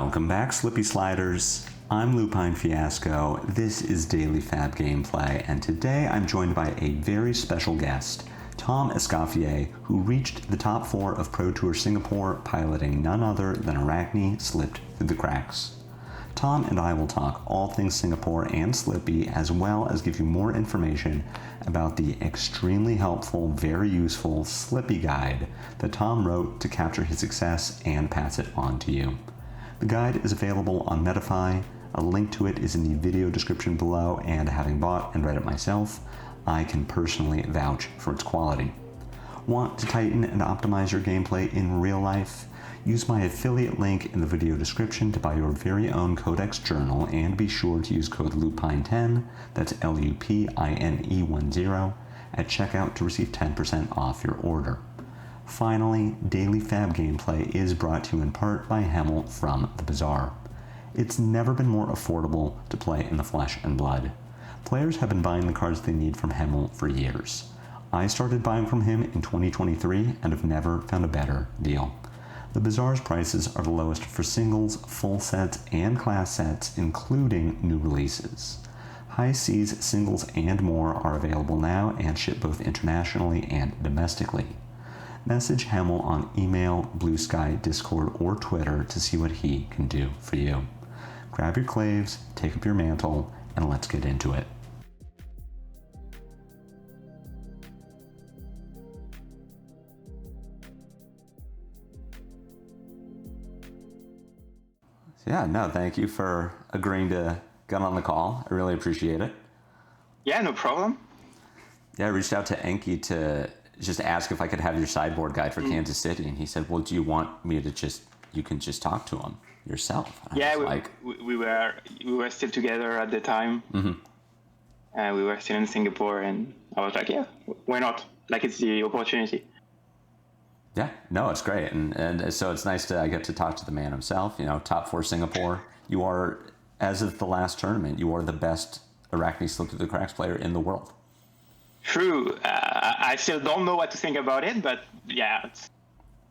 Welcome back, Slippy Sliders. I'm Lupinefiasco. This is Daily Fab Gameplay, and today I'm joined by a very special guest, Tom Escoffier, who reached the top 4 of Pro Tour Singapore, piloting none other than Arachne slipped through the cracks. Tom and I will talk all things Singapore and Slippy, as well as give you more information about the extremely helpful, very useful Slippy guide that Tom wrote to capture his success and pass it on to you. The guide is available on Metafy. A link to it is in the video description below, and having bought and read it myself, I can personally vouch for its quality. Want to tighten and optimize your gameplay in real life? Use my affiliate link in the video description to buy your very own Codex journal, and be sure to use code LUPINE10, that's LUPINE10, at checkout to receive 10% off your order. Finally, Daily Fab Gameplay is brought to you in part by Hemel from The Bazaar. It's never been more affordable to play in the flesh and blood. Players have been buying the cards they need from Hemel for years. I started buying from him in 2023 and have never found a better deal. The Bazaar's prices are the lowest for singles, full sets, and class sets, including new releases. High Seas singles and more are available now and ship both internationally and domestically. Message Hemel on email, Blue Sky, Discord, or Twitter to see what he can do for you. Grab your claves, take up your mantle, and let's get into it. Yeah, no, thank you for agreeing to get on the call. I really appreciate it. Yeah, no problem. Yeah, I reached out to Enki to just ask if I could have your sideboard guide for Kansas City, and he said, well, do you want me to you can just talk to him yourself? And yeah, we were still together at the time. Mm-hmm. We were still in Singapore, and I was like, yeah, why not? Like, it's the opportunity. Yeah, no, it's great. And so it's nice I get to talk to the man himself, top 4 Singapore. You are, as of the last tournament, you are the best Arachne slip through the cracks player in the world. True. I still don't know what to think about it, but yeah, it's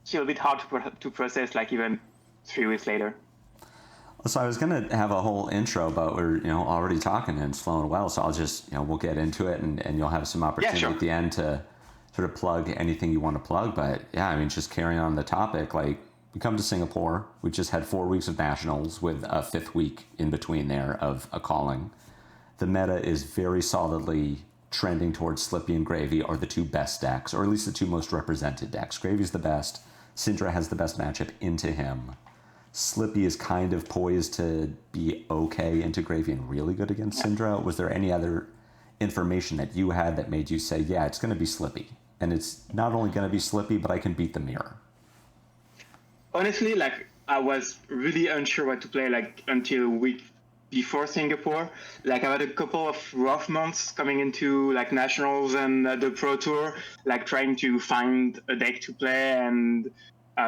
still a bit hard to process, like, even 3 weeks later. So I was going to have a whole intro, but we're, already talking and it's flowing well. So I'll just, we'll get into it, and you'll have some opportunity at the end to sort of plug anything you want to plug. But yeah, I mean, just carrying on the topic, like, we come to Singapore, we just had 4 weeks of nationals with a 5th week in between there of a calling. The meta is very solidly trending towards Slippy and Gravy are the 2 best decks, or at least the 2 most represented decks. Gravy's the best. Syndra has the best matchup into him. Slippy is kind of poised to be okay into Gravy and really good against Syndra. Was there any other information that you had that made you say, yeah, it's going to be Slippy? And it's not only going to be Slippy, but I can beat the mirror. Honestly, like, I was really unsure what to play, like, until week before Singapore. Like, I had a couple of rough months coming into, like, nationals and the Pro Tour, like, trying to find a deck to play and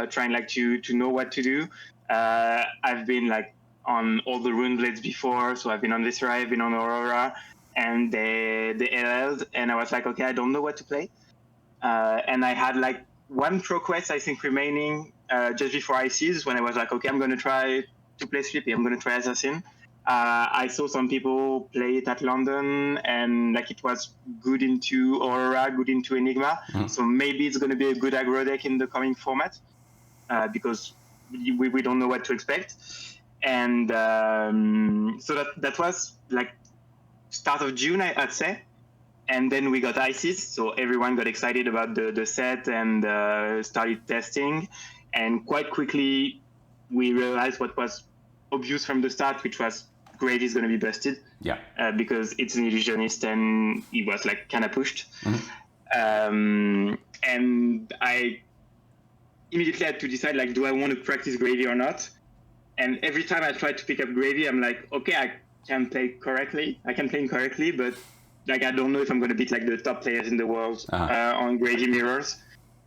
trying, like, to know what to do. I've been, like, on all the Rune Blades before, so I've been on Viscera, I've been on Aurora, and they LL'd, and I was like, okay, I don't know what to play. And I had, like, 1 Pro Quest, I think, remaining just before ICs, when I was like, okay, I'm going to try to play Slippy, I'm going to try Assassin. I saw some people play it at London, and, like, it was good into Aurora, good into Enigma. So maybe it's going to be a good aggro deck in the coming format, because we don't know what to expect. And so that was, like, start of June, I'd say. And then we got ICs, so everyone got excited about the set and started testing. And quite quickly, we realized what was obvious from the start, which was Grade is going to be busted. Yeah. Because it's an illusionist, and he was, like, kind of pushed. Mm-hmm. And I immediately had to decide, like, do I want to practice Gravy or not? And every time I tried to pick up Gravy, I'm like, okay, I can play correctly. I can play correctly, but, like, I don't know if I'm going to beat, like, the top players in the world on Gravy mirrors,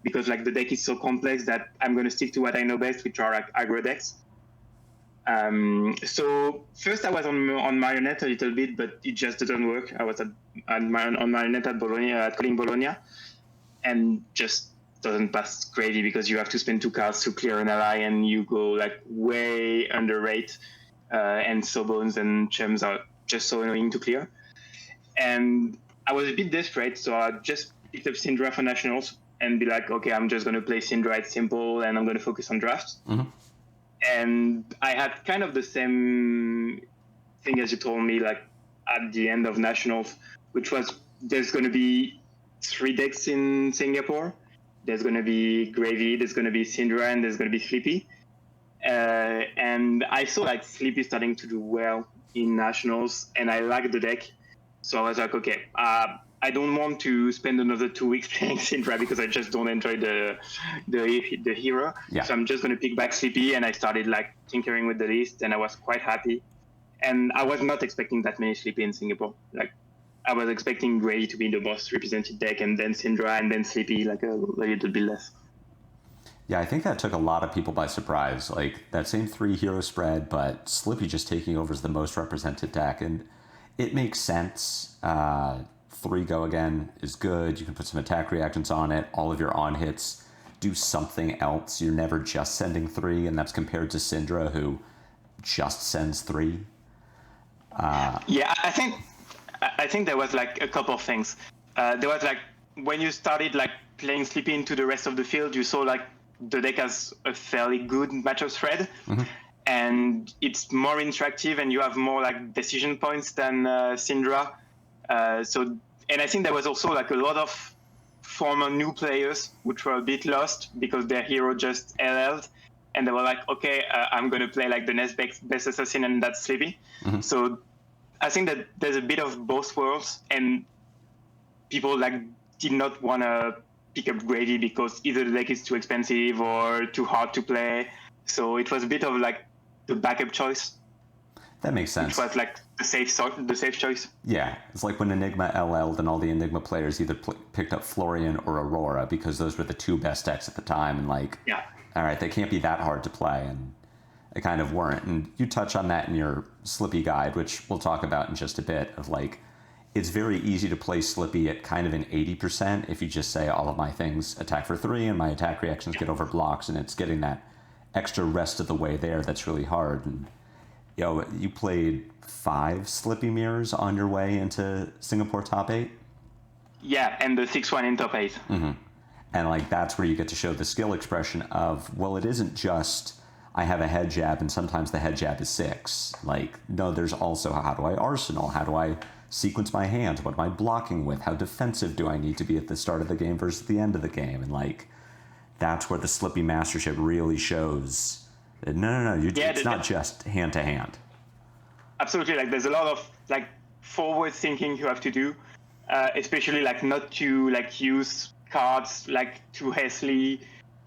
because, like, the deck is so complex that I'm going to stick to what I know best, which are, like, aggro decks. So first I was on Marionette a little bit, but it just didn't work. I was on Marionette at Bologna, at Calling Bologna, and just doesn't pass Gravy because you have to spend 2 cards to clear an ally, and you go like way under rate, and Sawbones and Chums are just so annoying to clear. And I was a bit desperate, so I just picked up Syndra for Nationals and be like, okay, I'm just going to play Syndra, it's simple, and I'm going to focus on drafts. Mm-hmm. And I had kind of the same thing as you told me, like at the end of Nationals, which was there's going to be 3 decks in Singapore. There's going to be Gravy, there's going to be Syndra, and there's going to be Slippy. And I saw like Slippy starting to do well in Nationals, and I liked the deck. So I was like, okay, I don't want to spend another 2 weeks playing Syndra because I just don't enjoy the hero. Yeah. So I'm just going to pick back Slippy, and I started like tinkering with the list, and I was quite happy. And I was not expecting that many Slippy in Singapore. Like I was expecting Grey to be the most represented deck, and then Syndra, and then Slippy, like a little bit less. Yeah, I think that took a lot of people by surprise. Like that same 3 hero spread, but Slippy just taking over as the most represented deck, and it makes sense. 3 go again is good. You can put some attack reactions on it. All of your on hits do something else. You're never just sending 3, and that's compared to Syndra, who just sends 3. Yeah, I think there was like a couple of things. There was like when you started like playing Slippy into the rest of the field, you saw like the deck has a fairly good matchup thread, and it's more interactive, and you have more like decision points than Syndra. And I think there was also like a lot of former new players which were a bit lost because their hero just LL'd, and they were like, okay, I'm going to play like the next best assassin, and that's Slippy. So I think that there's a bit of both worlds, and people like did not want to pick up Gravy because either the deck is too expensive or too hard to play. So it was a bit of like the backup choice. That makes sense. It was like the safe choice. Yeah, it's like when Enigma LL'd and all the Enigma players either picked up Florian or Aurora because those were the 2 best decks at the time, and like, yeah, all right, they can't be that hard to play, and they kind of weren't. And you touch on that in your Slippy guide, which we'll talk about in just a bit, of like, it's very easy to play Slippy at kind of an 80% if you just say all of my things attack for 3 and my attack reactions get over blocks, and it's getting that extra rest of the way there that's really hard. And you know, you played 5 Slippy mirrors on your way into Singapore top 8? Yeah, and the 6th one in top 8. And like that's where you get to show the skill expression of, well, it isn't just I have a head jab and sometimes the head jab is 6. Like, no, there's also how do I arsenal? How do I sequence my hands? What am I blocking with? How defensive do I need to be at the start of the game versus the end of the game? And like, that's where the Slippy mastership really shows that no, it's not just hand to hand. Absolutely, like there's a lot of like forward thinking you have to do, especially like not to like use cards like too hastily,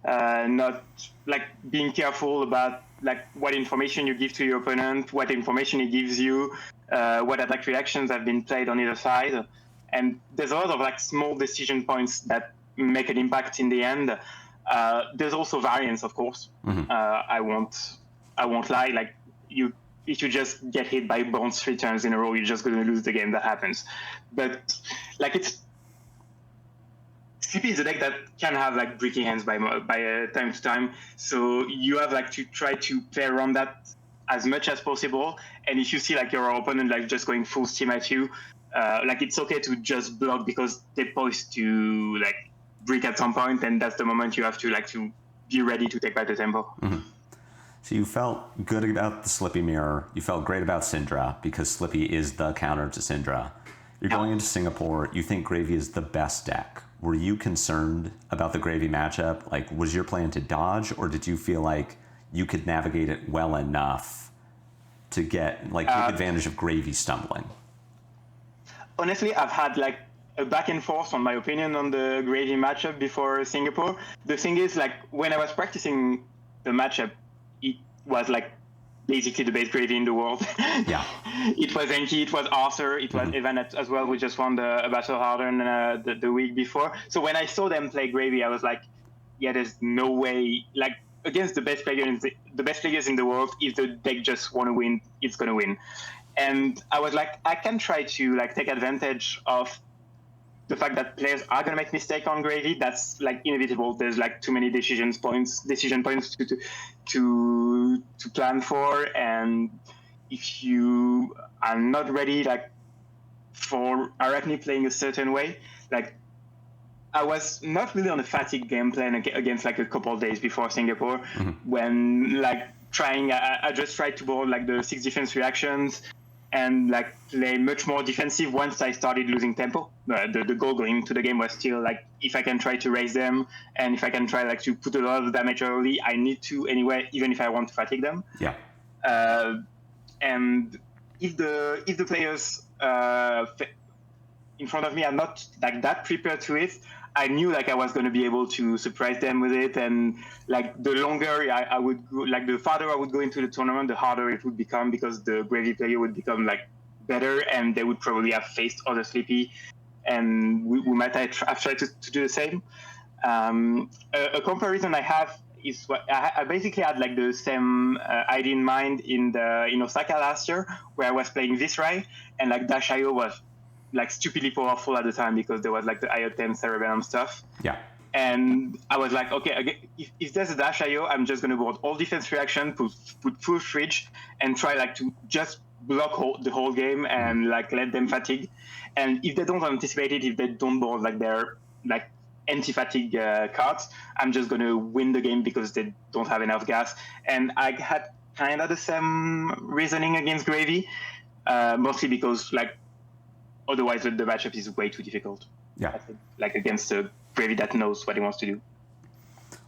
not like being careful about like what information you give to your opponent, what information he gives you, what attack reactions have been played on either side. And there's a lot of like small decision points that make an impact in the end. There's also variance, of course. I won't lie. Like if you just get hit by bounce 3 turns in a row, you're just going to lose the game. That happens. But like CP is a deck that can have like bricky hands by time to time. So you have like to try to play around that as much as possible. And if you see like your opponent like just going full steam at you, like it's okay to just block because they're poised to like brick at some point, and that's the moment you have to like to be ready to take back the tempo. So you felt good about the Slippy mirror. You felt great about Syndra because Slippy is the counter to Syndra. You're going into Singapore. You think Gravy is the best deck. Were you concerned about the Gravy matchup? Like, was your plan to dodge, or did you feel like you could navigate it well enough to get like take advantage of Gravy stumbling? Honestly, I've had like a back and forth on my opinion on the Gravy matchup before Singapore. The thing is, like, when I was practicing the matchup, it was like basically the best Gravy in the world. Yeah. It was Enki, it was Arthur, it was Evan as well, who just won the Battle Harden the week before. So when I saw them play Gravy, I was like, yeah, there's no way, like, against the best players in the world, if the deck just want to win, it's going to win. And I was like, I can try to like take advantage of the fact that players are gonna make mistakes on gravy, that's like inevitable. There's like too many decision points to plan for, and if you are not ready like for Arachne playing a certain way, like I was not really on a fatigue game plan against like a couple of days before Singapore, when like I just tried to board like the 6 defense reactions and like play much more defensive once I started losing tempo. The goal going into the game was still like, if I can try to raise them and if I can try like to put a lot of damage early, I need to anyway, even if I want to fatigue them. Yeah. And if the players in front of me are not like that prepared to it, I knew like I was going to be able to surprise them with it, and like the longer I would go, like the farther I would go into the tournament, the harder it would become, because the gravy player would become like better, and they would probably have faced other Slippy, and we might have tried to do the same. A comparison I have is what I basically had like the same idea in mind in Osaka last year, where I was playing Visrai, and like Dash.io was like stupidly powerful at the time because there was like the IO10 Cerebellum stuff. Yeah. And I was like, okay, if there's a Dash.io, I'm just going to board all defense reaction, put full fridge, and try like to just block the whole game and like let them fatigue. And if they don't anticipate it, if they don't board like their like anti-fatigue cards, I'm just going to win the game because they don't have enough gas. And I had kind of the same reasoning against Gravy, mostly because like otherwise the matchup is way too difficult. Yeah. I think, like against a Gravy that knows what he wants to do.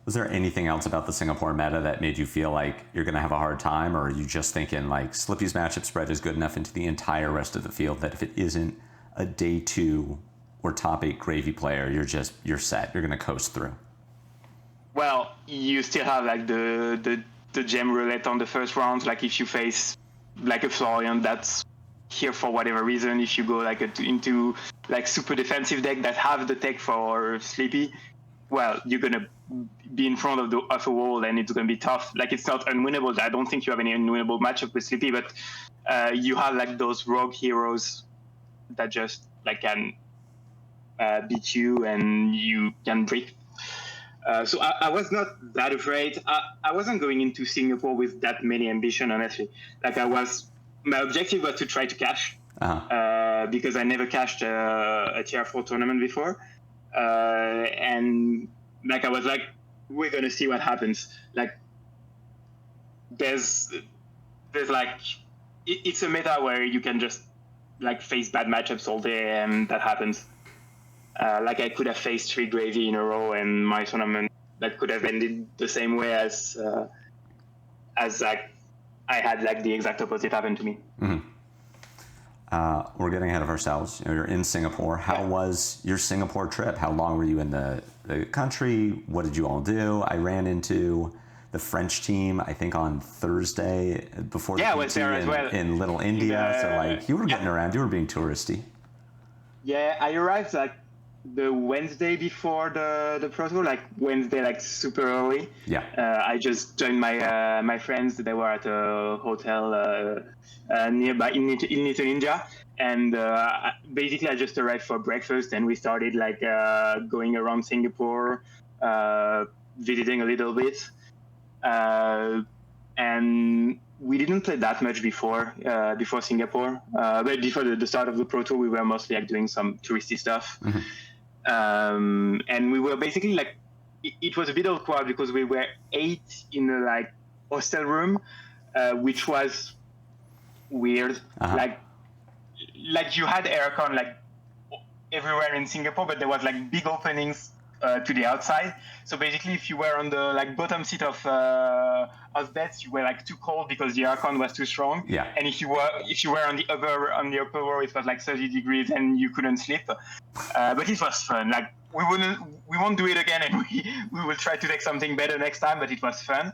Was there anything else about the Singapore meta that made you feel like you're going to have a hard time, or are you just thinking like Slippy's matchup spread is good enough into the entire rest of the field that if it isn't a day 2 or top 8 Gravy player, you're set, you're going to coast through? Well, you still have like the gem roulette on the first round. Like if you face like a Florian that's here for whatever reason, if you go like into like super defensive deck that have the tech for Slippy, well, you're gonna be in front of a wall and it's gonna be tough. Like it's not unwinnable. I don't think you have any unwinnable matchup with Slippy, but you have like those rogue heroes that just like can beat you and you can break. So I was not that afraid. I wasn't going into Singapore with that many ambition, honestly. Like my objective was to try to cash, because I never cashed a tier 4 tournament before. And like I was like, we're gonna see what happens. Like there's like it's a meta where you can just like face bad matchups all day, and that happens. Like I could have faced 3 Gravy in a row, and my tournament that could have ended the same way as like I had like the exact opposite happen to me. Mm-hmm. We're getting ahead of ourselves. You're in Singapore. How was your Singapore trip? How long were you in the country? What did you all do? I ran into the French team, I think, on Thursday before the I was there as well. in Little India. So like you were getting around. You were being touristy. Yeah, I arrived like the Wednesday before the Pro Tour, like Wednesday, like super early. Yeah. I just joined my friends. They were at a hotel nearby in Little India, and basically I just arrived for breakfast, and we started like going around Singapore, visiting a little bit, and we didn't play that much before Singapore, but before the start of the Pro Tour, we were mostly like doing some touristy stuff. Mm-hmm. And we were basically like, it was a bit awkward because we were 8 in a like hostel room, which was weird. Like you had aircon like everywhere in Singapore, but there was like big openings to the outside. So basically, if you were on the like bottom seat of beds, you were like too cold because the aircon was too strong. Yeah. And if you were on the upper row, it was like 30 degrees and you couldn't sleep. But it was fun. Like we won't do it again, and we will try to take something better next time. But it was fun.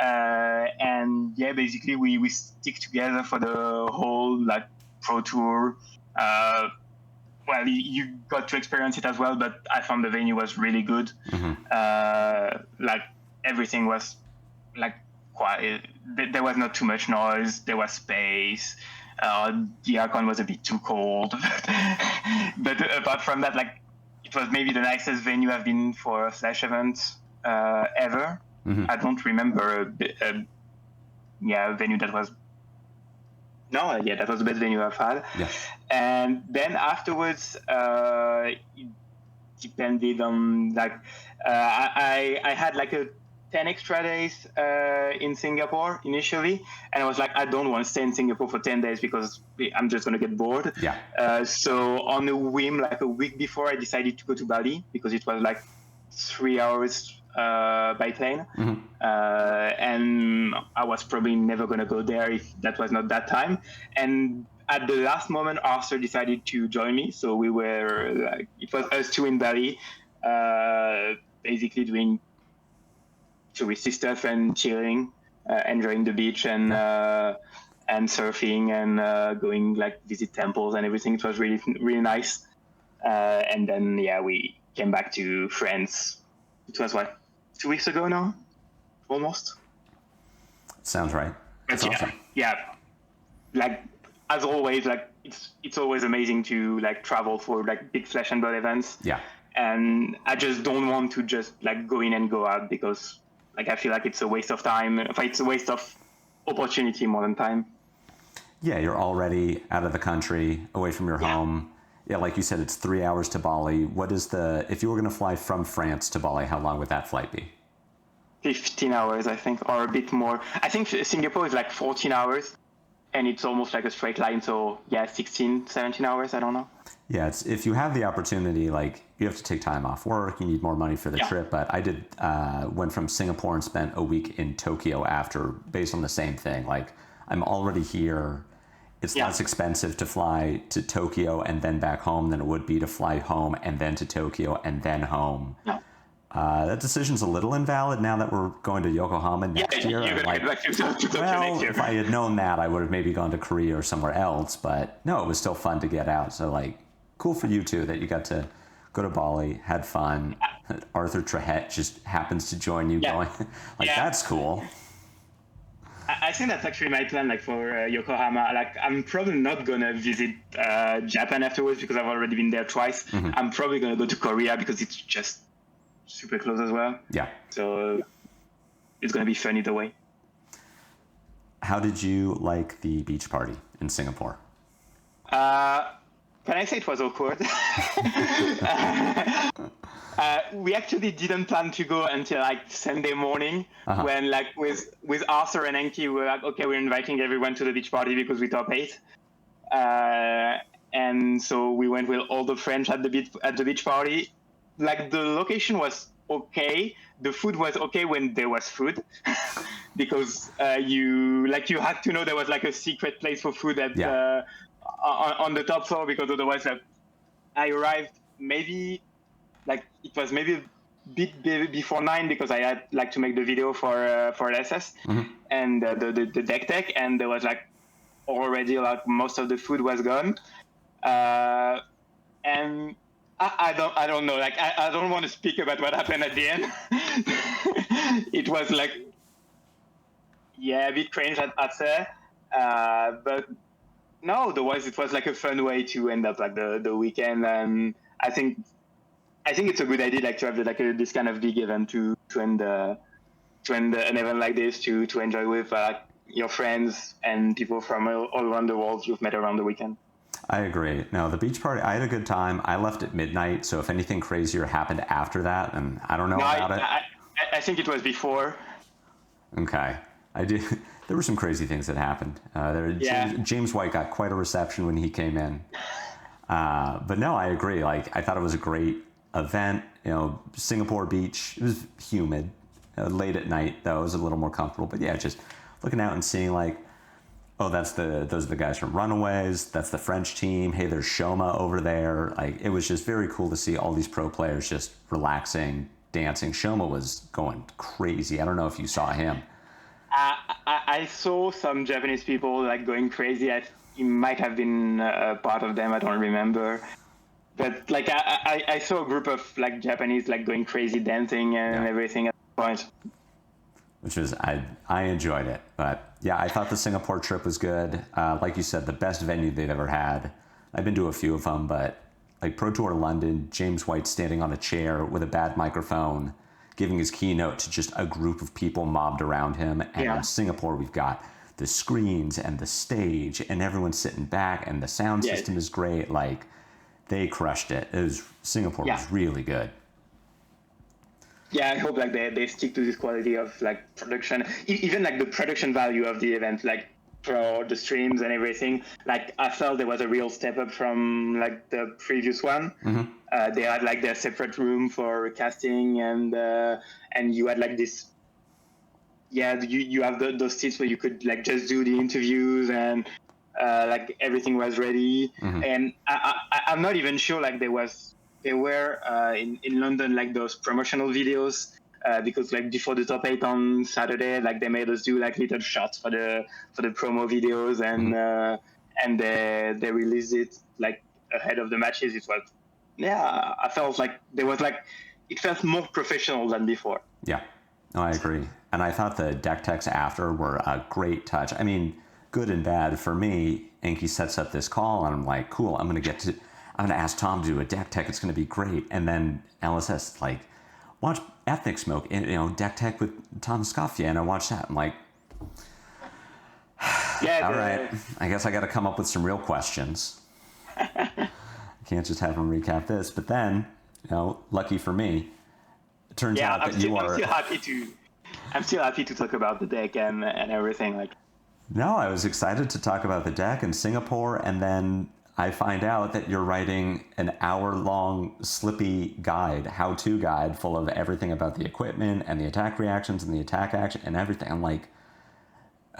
And yeah, basically we stick together for the whole like Pro Tour. Well, you got to experience it as well, but I found the venue was really good. Mm-hmm. Like everything was like quiet. There was not too much noise. There was space. The aircon was a bit too cold. But apart from that, like, it was maybe the nicest venue I've been for a Slash event ever. Mm-hmm. I don't remember a venue that was. No, yeah, that was the best venue I've had. Yeah. And then afterwards, it depended on like I had like 10 extra days in Singapore initially, and I was like, I don't want to stay in Singapore for 10 days because I'm just gonna get bored. Yeah. So on a whim, like a week before, I decided to go to Bali because it was like 3 hours by plane. Mm-hmm. And I was probably never going to go there if that was not that time. And at the last moment, Arthur decided to join me. So we were like, it was us two in Bali, basically doing touristy stuff and chilling, enjoying the beach and surfing and going like visit temples and everything. It was really, really nice. And then, we came back to France. It was what, 2 weeks ago now? Almost. Sounds right. That's awesome. Yeah. Like, as always, like, it's always amazing to like travel for like big Flesh and Blood events. Yeah. And I just don't want to just like go in and go out because like I feel like it's a waste of time. It's a waste of opportunity more than time. Yeah, you're already out of the country, away from your home. Yeah, like you said, it's 3 hours to Bali. If you were going to fly from France to Bali, how long would that flight be? 15 hours, I think, or a bit more. I think Singapore is like 14 hours, and it's almost like a straight line. So, 16, 17 hours, I don't know. Yeah, if you have the opportunity, like, you have to take time off work, you need more money for the trip. But I went from Singapore and spent a week in Tokyo after, based on the same thing. Like, I'm already here. It's less expensive to fly to Tokyo and then back home than it would be to fly home and then to Tokyo and then home. Yeah. That decision's a little invalid now that we're going to Yokohama next year. You're going to get back to Tokyo next year. If I had known that, I would have maybe gone to Korea or somewhere else. But no, it was still fun to get out. So, like, cool for you, too, that you got to go to Bali, had fun. Arthur Trahet just happens to join you going. That's cool. I think that's actually my plan, like for Yokohama. Like, I'm probably not gonna visit Japan afterwards because I've already been there twice. Mm-hmm. I'm probably gonna go to Korea because it's just super close as well. Yeah. So it's gonna be fun either way. How did you like the beach party in Singapore? Can I say it was awkward? We actually didn't plan to go until like Sunday morning when like with Arthur and Enki we were like, okay, we're inviting everyone to the beach party because we top 8. And so we went with all the friends at the beach party. Like the location was okay. The food was okay when there was food because you had to know there was like a secret place for food at on the top floor because otherwise like, I arrived maybe like it was maybe a bit before 9 because I had like to make the video for SS and the deck tech, and there was like already like most of the food was gone, and I don't know, like I don't want to speak about what happened at the end. It was like a bit cringe I'd say, but no, otherwise it was like a fun way to end up like the weekend, and I think it's a good idea, like to have like this kind of big event to end an event like this to enjoy with your friends and people from all around the world you've met around the weekend. I agree. No, the beach party, I had a good time. I left at midnight, so if anything crazier happened after that, and I don't know about it. I think it was before. Okay. There were some crazy things that happened. James White got quite a reception when he came in. But no, I agree. Like, I thought it was a great event. You know, Singapore beach, it was humid. Late at night, though, it was a little more comfortable. But yeah, just looking out and seeing like, oh, those are the guys from Runaways. That's the French team. Hey, there's Shoma over there. Like, it was just very cool to see all these pro players just relaxing, dancing. Shoma was going crazy. I don't know if you saw him. I saw some Japanese people like going crazy. He might have been part of them. I don't remember. But like I saw a group of like Japanese like going crazy dancing and everything at the point. which was, I enjoyed it. But yeah, I thought the Singapore trip was good. Like you said, the best venue they've ever had. I've been to a few of them, but like Pro Tour London, James White standing on a chair with a bad microphone, giving his keynote to just a group of people mobbed around him. And in Singapore, we've got the screens and the stage and everyone's sitting back and the sound system is great. Like, they crushed it. Singapore was really good. Yeah, I hope like they stick to this quality of like production, even like the production value of the event, like for the streams and everything. Like, I felt there was a real step up from like the previous one. They had like their separate room for casting, and you had like this. Yeah, you have those seats where you could like just do the interviews, and like everything was ready. And I'm not even sure like there were in London like those promotional videos, because like before the top 8 on Saturday, like they made us do like little shots for the promo videos, and they released it like ahead of the matches. It was, I felt like there was like, it felt more professional than before. Yeah, no, I agree. And I thought the deck techs after were a great touch. I mean, good and bad. For me, Enki sets up this call and I'm like, cool, I'm going to ask Tom to do a deck tech. It's going to be great. And then LSS, like, watch Ethnic Smoke, deck tech with Tom Escoffier. And I watched that. I'm like, all right, I guess I got to come up with some real questions. I can't just have him recap this. But then, lucky for me, it turns out that you are... I'm still happy to talk about the deck and everything. Like, no, I was excited to talk about the deck in Singapore, and then I find out that you're writing an hour-long SLIPPY guide, how-to guide, full of everything about the equipment and the attack reactions and the attack action and everything. I'm like,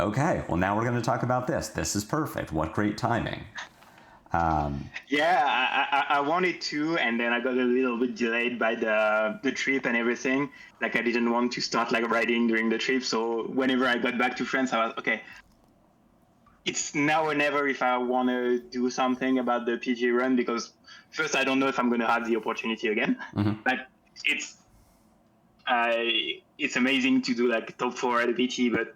okay, well, now we're going to talk about this. This is perfect. What great timing. I wanted to, and then I got a little bit delayed by the trip and everything. Like, I didn't want to start like writing during the trip. So whenever I got back to France, I was okay. It's now or never if I want to do something about the PG run, because first I don't know if I'm going to have the opportunity again. Like, it's amazing to do like top 4 at a PT, but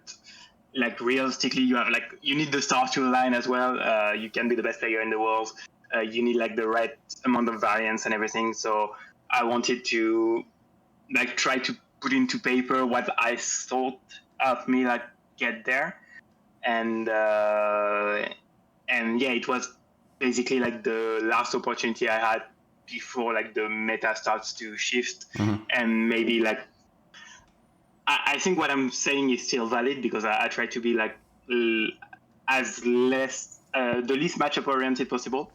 like realistically, you need the stars to align as well. You can be the best player in the world. You need like the right amount of variance and everything. So I wanted to like try to put into paper what I thought helped me like get there. And it was basically like the last opportunity I had before like the meta starts to shift. And maybe like, I think what I'm saying is still valid, because I try to be like as less the least matchup oriented possible,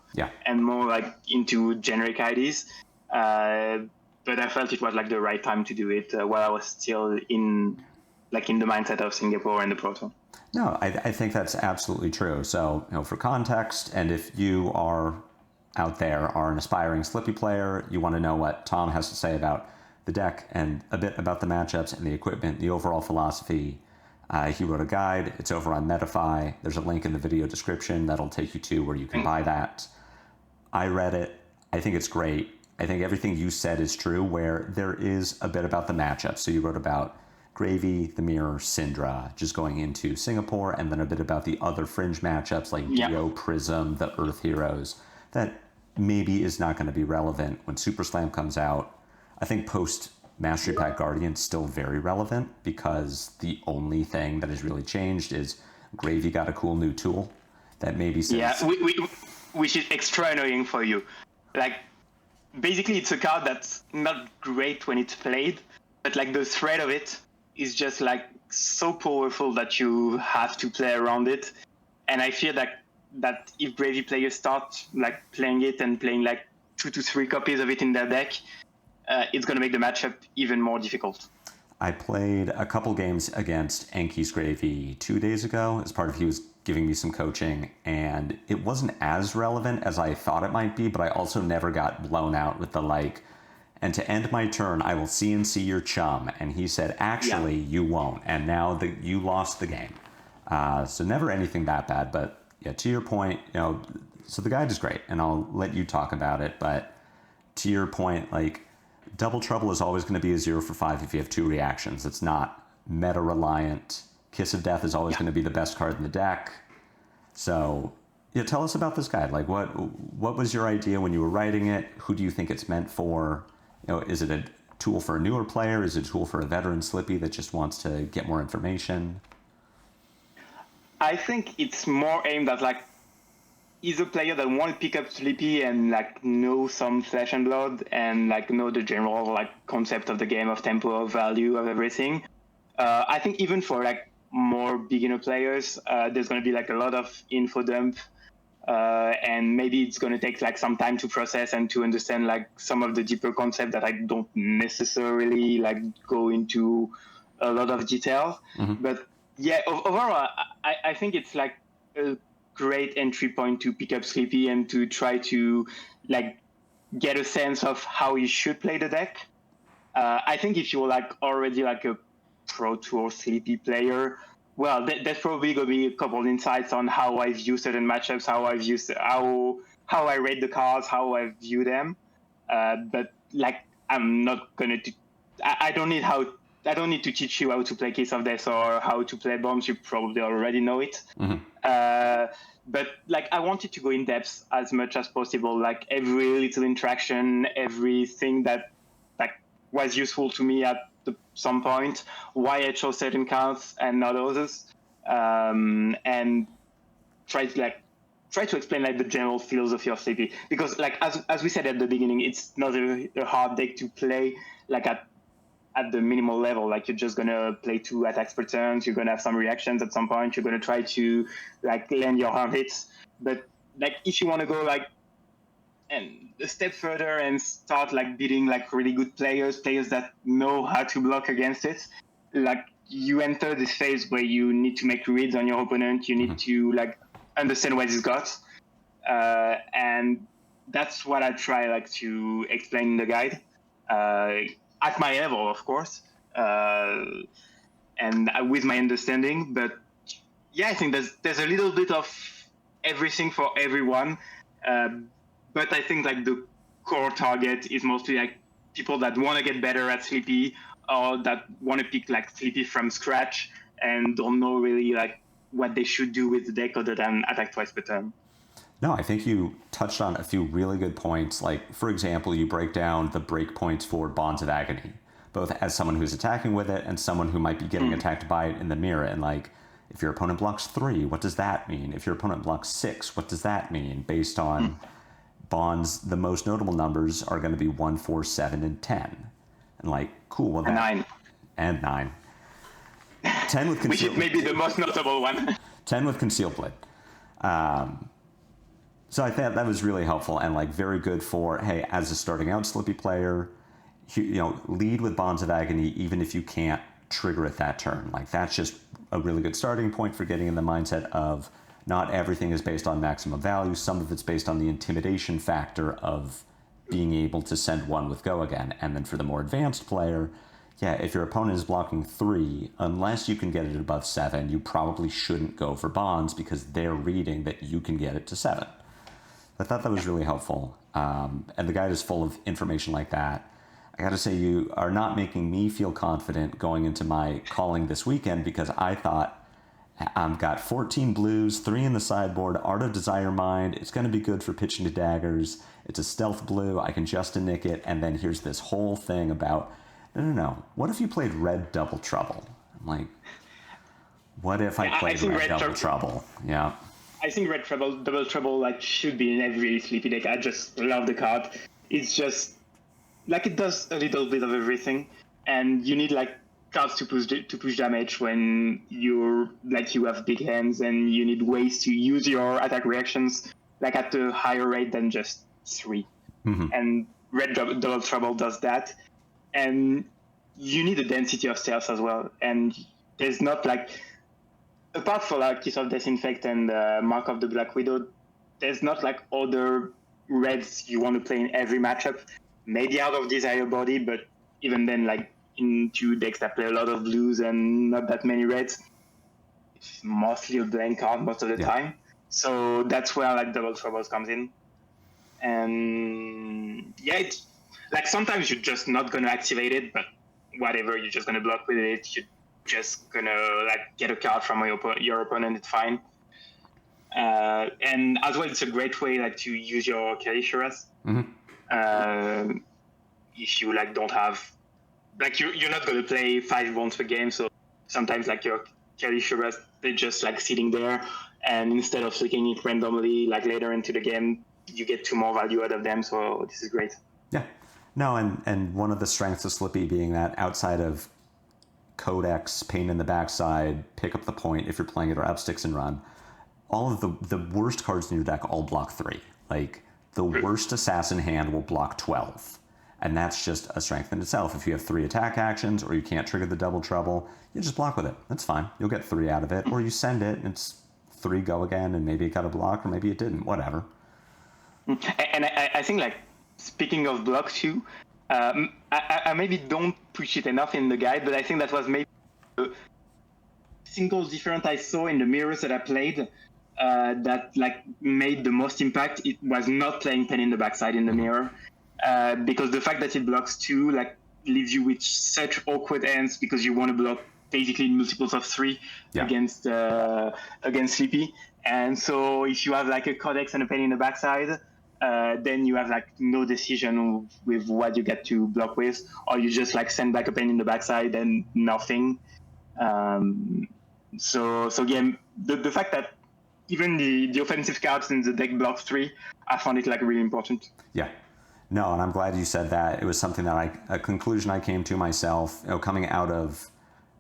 and more like into generic IDs. But I felt it was like the right time to do it while I was still in the mindset of Singapore and the Pro Tour. No, I think that's absolutely true. So, for context, and if you are out there are an aspiring SLIPPY player, you want to know what Tom has to say about the deck and a bit about the matchups and the equipment, the overall philosophy. He wrote a guide. It's over on Metafy. There's a link in the video description that'll take you to where you can buy that. I read it. I think it's great. I think everything you said is true, where there is a bit about the matchup. So you wrote about Gravy, the Mirror, Syndra, just going into Singapore, and then a bit about the other fringe matchups like Dio, Prism, the Earth Heroes, that maybe is not going to be relevant when Super Slam comes out. I think post Mastery Pack Guardian still very relevant, because the only thing that has really changed is Gravy got a cool new tool that maybe says... Yeah, which is extra annoying for you. Like, basically it's a card that's not great when it's played, but like the threat of it is just like so powerful that you have to play around it. And I fear that if Gravy players start like playing it and playing like 2 to 3 copies of it in their deck, it's going to make the matchup even more difficult. I played a couple games against Enki's Gravy 2 days ago as part of he was giving me some coaching, and it wasn't as relevant as I thought it might be, but I also never got blown out with the like, and to end my turn, I will CNC your chum. And he said, actually, you won't. And now you lost the game. So never anything that bad. But yeah, to your point, so the guide is great, and I'll let you talk about it. But to your point, like, Double Trouble is always going to be a 0 for 5 if you have 2 reactions. It's not meta-reliant. Kiss of Death is always going to be the best card in the deck. So, yeah, tell us about this guide. Like, what was your idea when you were writing it? Who do you think it's meant for? Is it a tool for a newer player? Is it a tool for a veteran Slippy that just wants to get more information? I think it's more aimed at like either player that want to pick up Slippy and like know some Flesh and Blood and like know the general like concept of the game, of tempo, of value, of everything. I think even for like more beginner players, there's going to be like a lot of info dump, and maybe it's going to take like some time to process and to understand like some of the deeper concepts that I don't necessarily like go into a lot of detail. But yeah, overall, I think it's like a great entry point to pick up Slippy and to try to like get a sense of how you should play the deck. I think if you're like already like a Pro Tour Slippy player, well, there's probably going to be a couple of insights on how I view certain matchups, how I rate the cards, how I view them. But like, I'm not going to. I don't need to teach you how to play Kiss of Death or how to play bombs. You probably already know it. But like, I wanted to go in depth as much as possible. Like every little interaction, everything that like was useful to me at some point, why I chose certain cards and not others, and try to explain like the general philosophy of Slippy. Because like as we said at the beginning, it's not a hard deck to play like at the minimal level. Like you're just gonna play 2 attacks per turn, you're gonna have some reactions at some point, you're gonna try to like land your hard hits. But like if you want to go like and a step further and start like beating like really good players that know how to block against it, like you enter this phase where you need to make reads on your opponent, you need to like understand what he's got, and that's what I try like to explain in the guide. At my level, of course, and with my understanding. But yeah, I think there's a little bit of everything for everyone. But I think like the core target is mostly like people that want to get better at Slippy or that want to pick like Slippy from scratch and don't know really like what they should do with the deck other than attack twice per turn. No, I think you touched on a few really good points. Like, for example, you break down the break points for Bonds of Agony, both as someone who's attacking with it and someone who might be getting attacked by it in the mirror. And like, if your opponent blocks 3, what does that mean? If your opponent blocks 6, what does that mean? Based on Bonds, the most notable numbers are going to be 1, 4, 7, and 10. And like, cool. Well, and 9. And 9. 10 with Concealed Which is maybe the most notable one. 10 with Concealed Blade. So I thought that was really helpful and like very good for, hey, as a starting out Slippy player, lead with Bonds of Agony even if you can't trigger it that turn. Like that's just a really good starting point for getting in the mindset of not everything is based on maximum value. Some of it's based on the intimidation factor of being able to send 1 with Go Again. And then for the more advanced player, yeah, if your opponent is blocking 3, unless you can get it above 7, you probably shouldn't go for Bonds because they're reading that you can get it to 7. I thought that was really helpful. And the guide is full of information like that. I got to say, you are not making me feel confident going into my calling this weekend because I thought I've got 14 blues, 3 in the sideboard, Art of Desire Mind. It's going to be good for pitching to daggers. It's a stealth blue. I can just nick it. And then here's this whole thing about, no. What if you played Red Double Trouble? I'm like, what if I played Red Double Trouble? Yeah. I think Red Double Trouble like should be in every Slippy deck. I just love the card. It's just like it does a little bit of everything, and you need like cards to push damage when you have big hands, and you need ways to use your attack reactions like at a higher rate than just 3. And Red Double Trouble does that, and you need a density of stealth as well. And there's not like, apart from like Kiss of Death Infect and Mark of the Black Widow, there's not like other reds you want to play in every matchup. Maybe Out of Desire Body, but even then, like into decks that play a lot of blues and not that many reds, it's mostly a blank card most of the time. So that's where like Double Troubles comes in. And yeah, it's like sometimes you're just not going to activate it, but whatever, you're just going to block with it. just gonna like get a card from your opponent. It's fine. And as well, it's a great way like to use your Carishuras. If you like don't have like you're not gonna play 5 bonds per game, so sometimes like your Carishuras, they're just like sitting there, and instead of flicking it randomly like later into the game, you get 2 more value out of them. So this is great. Yeah. No, and one of the strengths of Slippy being that outside of Codex, pain in the backside, pick up the point if you're playing it, or up sticks and run, all of the worst cards in your deck all block 3. Like the worst assassin hand will block 12. And that's just a strength in itself. If you have 3 attack actions or you can't trigger the double trouble, you just block with it. That's fine. You'll get 3 out of it. Or you send it and it's 3 go again, and maybe it got a block or maybe it didn't. Whatever. And I think like speaking of block too, I maybe don't push it enough in the guide, but I think that was maybe the single difference I saw in the mirrors that I played that like made the most impact. It was not playing Pain in the Backside in the mirror, because the fact that it blocks 2 like leaves you with such awkward ends because you want to block basically multiples of 3 against Slippy. And so if you have like a Codex and a Pain in the Backside, then you have like no decision with what you get to block with, or you just like send back a Pain in the Backside and nothing. So yeah, the fact that even the offensive cards in the deck block 3, I found it like really important. Yeah. No, and I'm glad you said that. It was something that a conclusion I came to myself, coming out of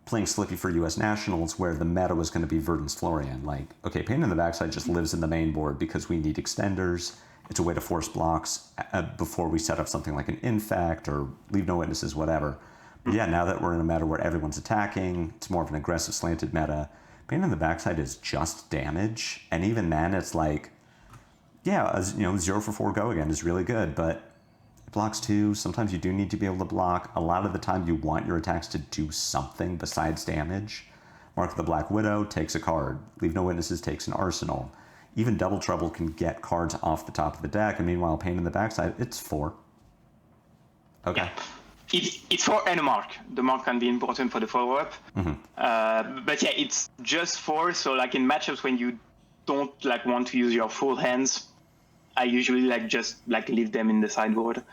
playing Slippy for U.S. Nationals, where the meta was going to be Verdant's Florian. Like, okay, Pain in the Backside just lives in the main board because we need extenders. It's a way to force blocks before we set up something like an Infect or Leave No Witnesses, whatever. But yeah, now that we're in a meta where everyone's attacking, it's more of an aggressive slanted meta. Pain in the Backside is just damage, and even then, it's like, yeah, 0 for 4 go again is really good, but it blocks 2. Sometimes you do need to be able to block. A lot of the time, you want your attacks to do something besides damage. Mark of the Black Widow takes a card. Leave No Witnesses takes an arsenal. Even Double Trouble can get cards off the top of the deck, and meanwhile, Pain in the Backside, it's 4. Okay. It's 4 and a mark. The mark can be important for the follow-up. But yeah, it's just 4. So like in matchups when you don't like want to use your full hands, I usually like just like leave them in the sideboard.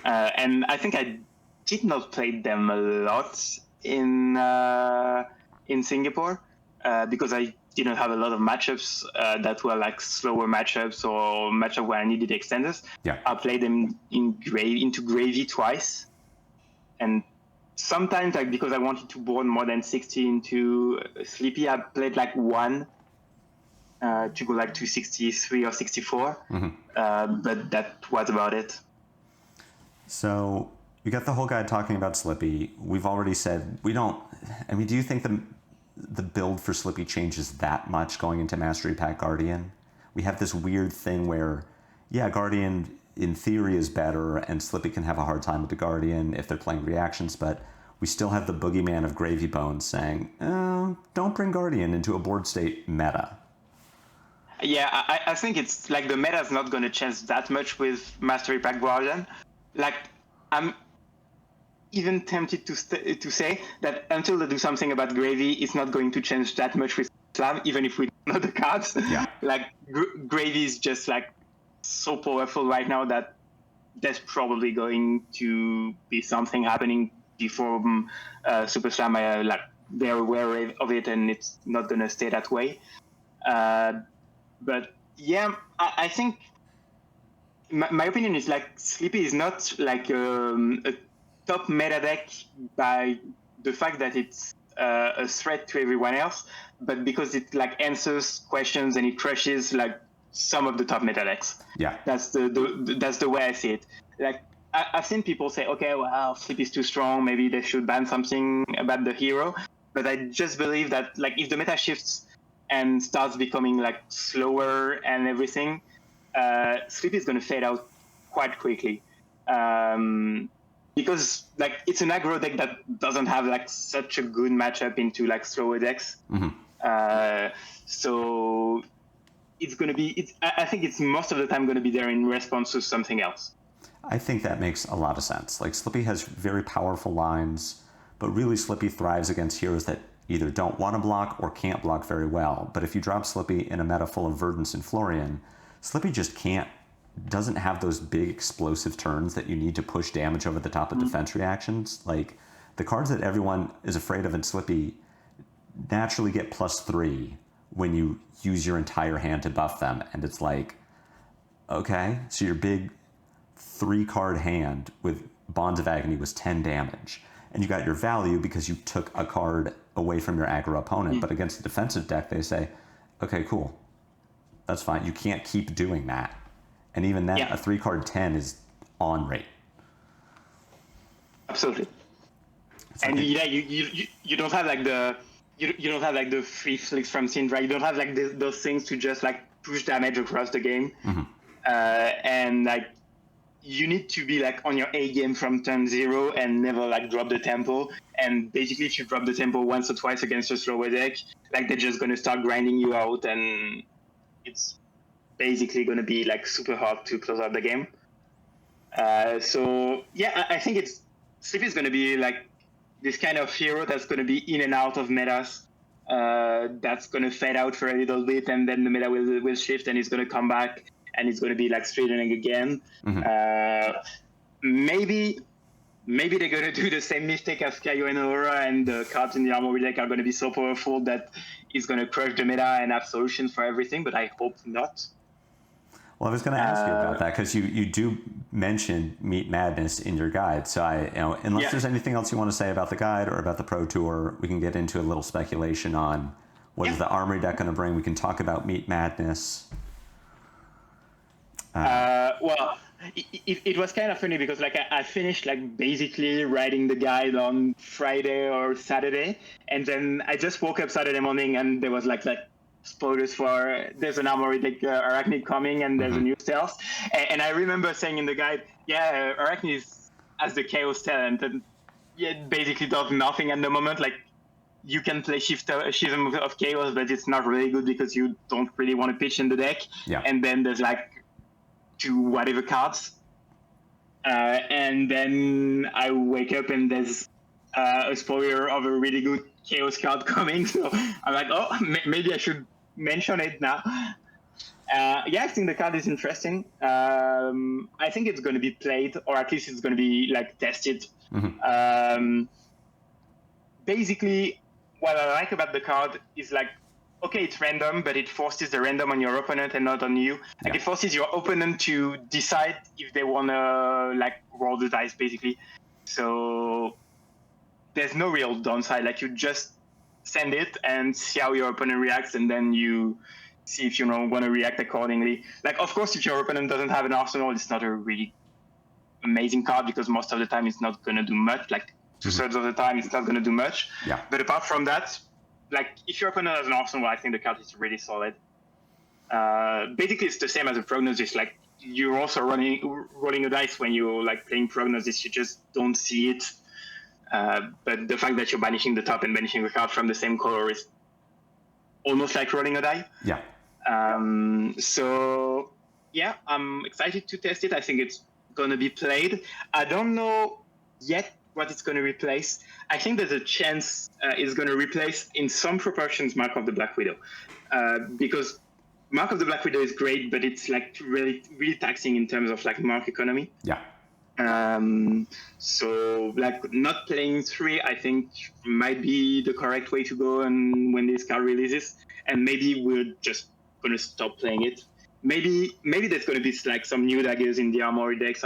And I think I did not play them a lot in Singapore because I didn't have a lot of matchups that were like slower matchups or matchup where I needed extenders. Yeah. I played them into Gravy twice. And sometimes, like because I wanted to board more than 60 into Slippy, I played like 1 to go like to 63 or 64. But that was about it. So you got the whole guide talking about Slippy. We've already said we don't. I mean, do you think the build for Slippy changes that much going into Mastery Pack Guardian? We have this weird thing where, yeah, Guardian in theory is better, and Slippy can have a hard time with the Guardian if they're playing reactions, but we still have the boogeyman of Gravy Bones saying, don't bring Guardian into a board state meta. Yeah, I think it's like the meta is not going to change that much with Mastery Pack Guardian. Like, I'm even tempted to say that until they do something about Gravy, it's not going to change that much with Slam, even if we know the cards. Yeah. Like, Gravy is just like so powerful right now that there's probably going to be something happening before Super Slam. Like, they're aware of it, and it's not going to stay that way. But yeah, I think my opinion is like Slippy is not like a top meta deck by the fact that it's a threat to everyone else, but because it like answers questions and it crushes like some of the top meta decks. Yeah, that's the way I see it. Like I've seen people say, okay, well, Slippy is too strong. Maybe they should ban something about the hero. But I just believe that like if the meta shifts and starts becoming like slower and everything, Slippy is going to fade out quite quickly. Because like it's an aggro deck that doesn't have like such a good matchup into like slower decks. So it's going to be, I think it's most of the time going to be there in response to something else. I think that makes a lot of sense. Like Slippy has very powerful lines, but really Slippy thrives against heroes that either don't want to block or can't block very well. But if you drop Slippy in a meta full of Verdance and Florian, Slippy just doesn't have those big explosive turns that you need to push damage over the top of defense reactions. Like, the cards that everyone is afraid of in Slippy naturally get +3 when you use your entire hand to buff them. And it's like, okay, so your big 3-card hand with Bonds of Agony was 10 damage. And you got your value because you took a card away from your aggro opponent. But against the defensive deck, they say, okay, cool. That's fine. You can't keep doing that. And even then, a 3-card 10 is on rate. Absolutely. And you don't have like the you don't have like the free flicks from Syndra. You don't have like those things to just like push damage across the game. And like you need to be like on your A game from turn 0 and never like drop the tempo. And basically, if you drop the tempo once or twice against a slower deck, like they're just gonna start grinding you out, and it's basically gonna be like super hard to close out the game. So yeah, I think Slippy is gonna be like this kind of hero that's going to be in and out of metas. That's going to fade out for a little bit, and then the meta will shift, and it's going to come back, and it's going to be like straightening again. Maybe they're going to do the same mistake as Kaio and Aurora, and the cards in the Armory deck are going to be so powerful that it's going to crush the meta and have solutions for everything, but I hope not. Well, I was going to ask you about that, because you do mention Meat Madness in your guide. So unless there's anything else you want to say about the guide or about the Pro Tour, we can get into a little speculation on what is the Armory deck going to bring. We can talk about Meat Madness. Well, it was kind of funny because like I finished like basically writing the guide on Friday or Saturday, and then I just woke up Saturday morning and there was like spoilers for there's an Armory deck Arachnid coming, and there's a new stealth. And I remember saying in the guide, Arachnid has the Chaos talent, and it basically does nothing at the moment. Like, you can play Schism of Chaos, but it's not really good because you don't really want to pitch in the deck. And then there's like 2 whatever cards. And then I wake up and there's a spoiler of a really good Chaos card coming. So I'm like, oh, maybe I should mention it now. I think the card is interesting. I think it's going to be played, or at least it's going to be like tested. Basically, what I like about the card is like, okay, it's random, but it forces the random on your opponent and not on you. Like, it forces your opponent to decide if they want to like roll the dice, basically. So there's no real downside. Like, you just send it and see how your opponent reacts, and then you see if you want to react accordingly. Like, of course, if your opponent doesn't have an arsenal, it's not a really amazing card, because most of the time it's not going to do much. Like, 2/3 of the time it's not going to do much. But apart from that, like, if your opponent has an arsenal, I think the card is really solid. Basically, it's the same as a prognosis. Like, you're also rolling a dice when you're like playing prognosis. You just don't see it. But the fact that you're banishing the top and banishing the card from the same color is almost like rolling a die. So yeah, I'm excited to test it. I think it's gonna be played. I don't know yet what it's gonna replace. I think there's a chance it's gonna replace in some proportions Mark of the Black Widow, because Mark of the Black Widow is great, but it's like really, really taxing in terms of like mark economy. So like not playing 3, I think might be the correct way to go. And when this card releases, and maybe we're just gonna stop playing it. Maybe there's gonna be like some new daggers in the Armory deck.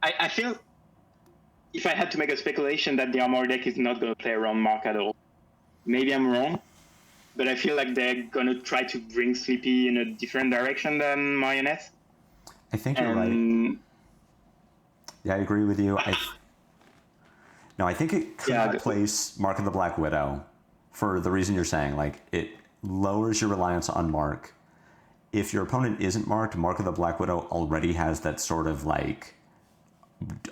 I feel, if I had to make a speculation, that the Armory deck is not gonna play around Mark at all. Maybe I'm wrong, but I feel like they're gonna try to bring Slippy in a different direction than Marionette. I think you're right. Yeah, I agree with you. I think it could replace Mark of the Black Widow for the reason you're saying. Like, it lowers your reliance on Mark. If your opponent isn't marked, Mark of the Black Widow already has that sort of like,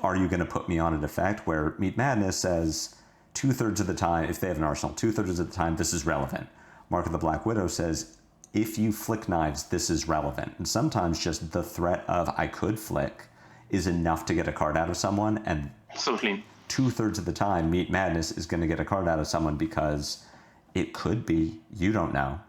are you going to put me on an effect, where Meat Madness says 2/3 of the time, if they have an arsenal, 2/3 of the time, this is relevant. Mark of the Black Widow says, if you flick knives, this is relevant. And sometimes just the threat of I could flick is enough to get a card out of someone, and absolutely. 2/3 of the time, Meat Madness is going to get a card out of someone because it could be. You don't know.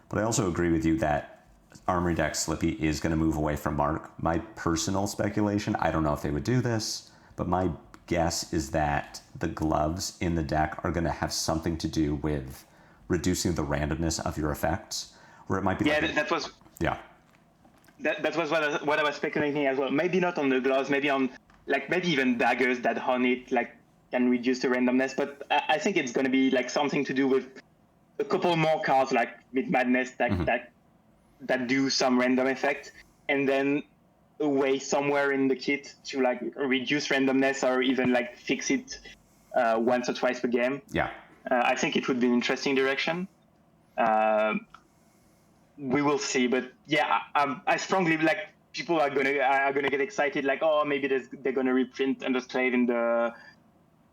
But I also agree with you that Armory deck Slippy is going to move away from Mark. My personal speculation, I don't know if they would do this, but my guess is that the gloves in the deck are going to have something to do with reducing the randomness of your effects, where it might be. Yeah, like that was. Yeah. That was what I was speculating as well. Maybe not on the gloves, maybe on maybe even daggers that on it can reduce the randomness. But I think it's going to be something to do with a couple more cards like Mid Madness that do some random effect, and then a way somewhere in the kit to reduce randomness or even fix it once or twice per game. Yeah. I think it would be an interesting direction. We will see, but yeah, I strongly people are gonna get excited, maybe they're gonna reprint Underslave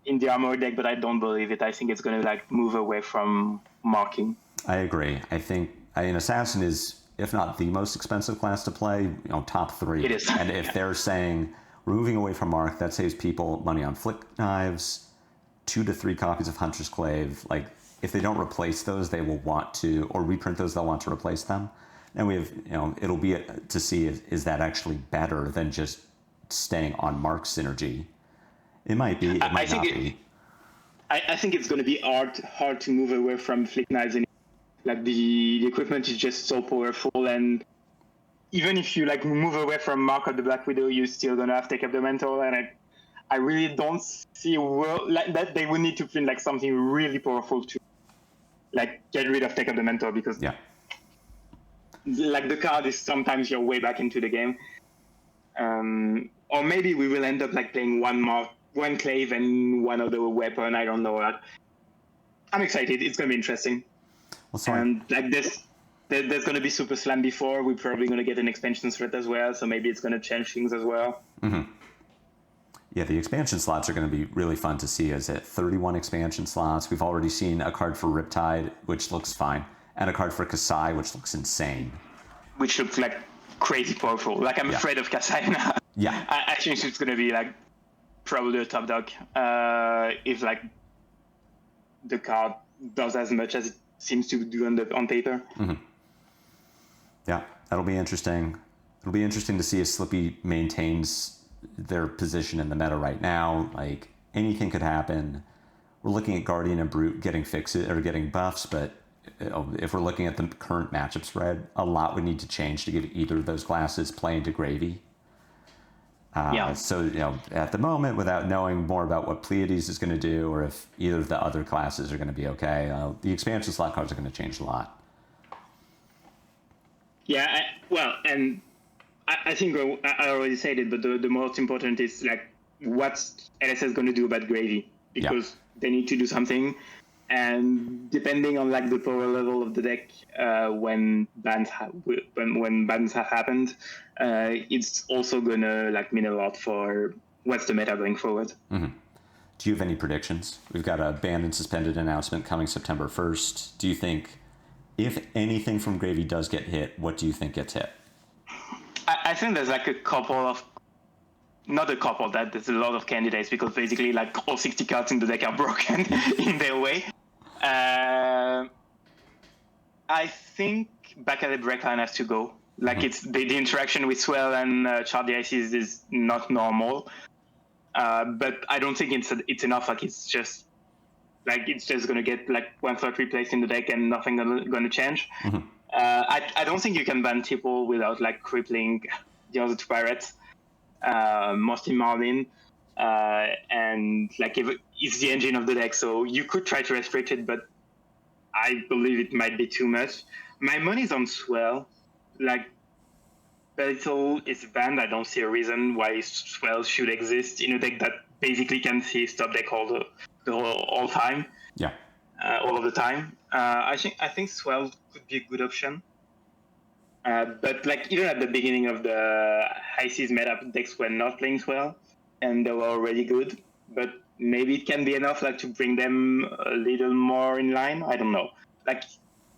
in the armor deck, but I don't believe it. I think it's gonna move away from marking. I agree. I think an assassin is, if not the most expensive class to play, top 3. It is. And if they're saying we're moving away from mark, that saves people money on flick knives, 2 to 3 copies of Hunter's Clave. If they don't replace those, they will want to, or reprint those, they'll want to replace them. And we have, it'll be to see is that actually better than just staying on mark synergy. It might be, it might not be. I think it's going to be hard to move away from flick knives. And the equipment is just so powerful, and even if you move away from Mark of the Black Widow, you're still going to have to take up the mantle, and I really don't see a world that they would need to print something really powerful to get rid of Take Up the Mentor, because the card is sometimes your way back into the game. Or maybe we will end up playing one clave and one other weapon. I don't know. I'm excited. It's going to be interesting. And there's going to be Super Slam before. We're probably going to get an expansion threat as well, so maybe it's going to change things as well. Mm-hmm. Yeah, the expansion slots are going to be really fun to see. Is it 31 expansion slots? We've already seen a card for Riptide, which looks fine, and a card for Kasai, which looks insane. Which looks crazy powerful. I'm afraid of Kasai now. Yeah. I think it's going to be probably a top dog if the card does as much as it seems to do on paper. Mm-hmm. Yeah, that'll be interesting. It'll be interesting to see if Slippy maintains their position in the meta right now. Anything could happen. We're looking at Guardian and Brute getting fixes or getting buffs, but if we're looking at the current matchup spread, a lot would need to change to give either of those classes play into gravy. So at the moment, without knowing more about what Pleiades is going to do, or if either of the other classes are going to be okay, the expansion slot cards are going to change a lot. Yeah, I think I already said it, but the most important is what's LSS going to do about gravy, because they need to do something, and depending on the power level of the deck when bans have happened, it's also going to mean a lot for what's the meta going forward. Mm-hmm. Do you have any predictions? We've got a banned and suspended announcement coming September 1st. Do you think, if anything from gravy does get hit, what do you think gets hit? I think there's a couple of, not a couple, there's a lot of candidates, because basically all 60 cards in the deck are broken in their way. I think back at the breakline has to go. It's the interaction with Swell and Charlie Ices is not normal. But I don't think it's enough. It's just going to get 1 slot replaced in the deck and nothing going to change. Mm-hmm. I don't think you can ban Tipple without crippling the other 2 pirates, mostly Marlin, and it's the engine of the deck, so you could try to restrict it, but I believe it might be too much. My money's on Swell. Belittle is banned. I don't see a reason why Swell should exist in a deck that basically can see stop deck all time. Yeah. All of the time. I think Swell could be a good option. But even at the beginning of the high seas meta, decks were not playing Swell, and they were already good. But maybe it can be enough to bring them a little more in line. I don't know.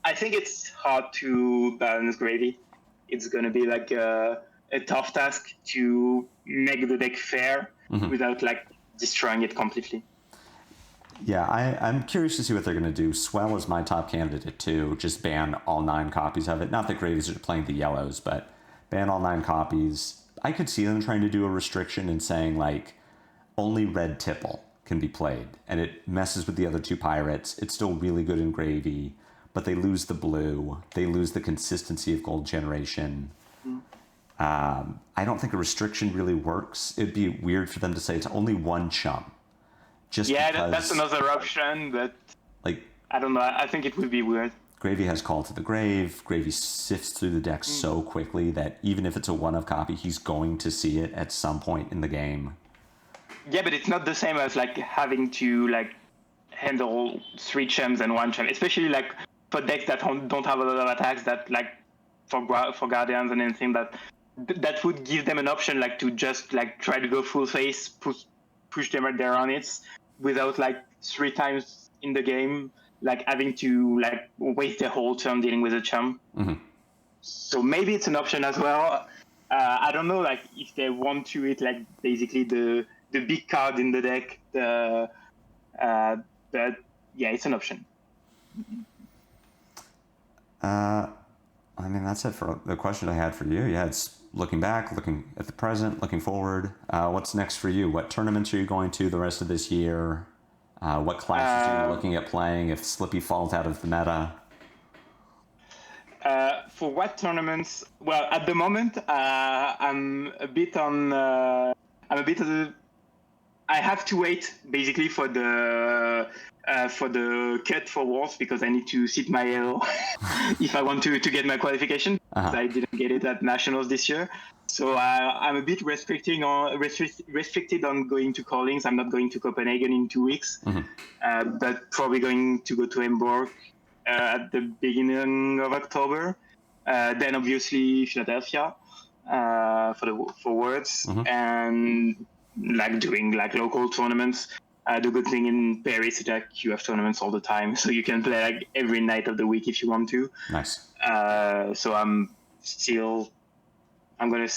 I think it's hard to balance gravy. It's gonna be a tough task to make the deck fair without destroying it completely. Yeah, I'm curious to see what they're going to do. Swell is my top candidate too. Just ban all 9 copies of it. Not that Gravies are playing the yellows, but ban all 9 copies. I could see them trying to do a restriction and saying like only red tipple can be played, and it messes with the other 2 pirates. It's still really good in Gravy, but they lose the blue. They lose the consistency of gold generation. I don't think a restriction really works. It'd be weird for them to say it's only 1 chum. Just because, that's another option, but like, I don't know. I think it would be weird. Gravy has Call to the Grave. Gravy sifts through the deck so quickly that even if it's a 1-of copy, he's going to see it at some point in the game. Yeah, but it's not the same as like having to like handle 3 chums and 1 chum, especially like for decks that don't have a lot of attacks. That like for Guardians and anything that would give them an option like to just like try to go full face, push them at their units without like 3 times in the game like having to like waste their whole turn dealing with a chum. Mm-hmm. So maybe it's an option as well. I don't know like if they want to it like basically the big card in the deck. But yeah, it's an option. I mean, that's it for the question I had for you. Yeah, it's looking back, looking at the present, looking forward. What's next for you? What tournaments are you going to the rest of this year? What classes are you looking at playing if Slippy falls out of the meta? For what tournaments? Well, at the moment, I'm a bit on. I have to wait basically for the cut for Worlds because I need to sit my L if I want to get my qualification. Uh-huh. I didn't get it at Nationals this year, so I'm a bit restricted on going to callings. I'm not going to Copenhagen in 2 weeks, but probably going to go to Hamburg at the beginning of October. Then obviously Philadelphia for Worlds and like doing like local tournaments. The good thing in Paris is that you have tournaments all the time, so you can play like every night of the week if you want to. Nice. So I'm gonna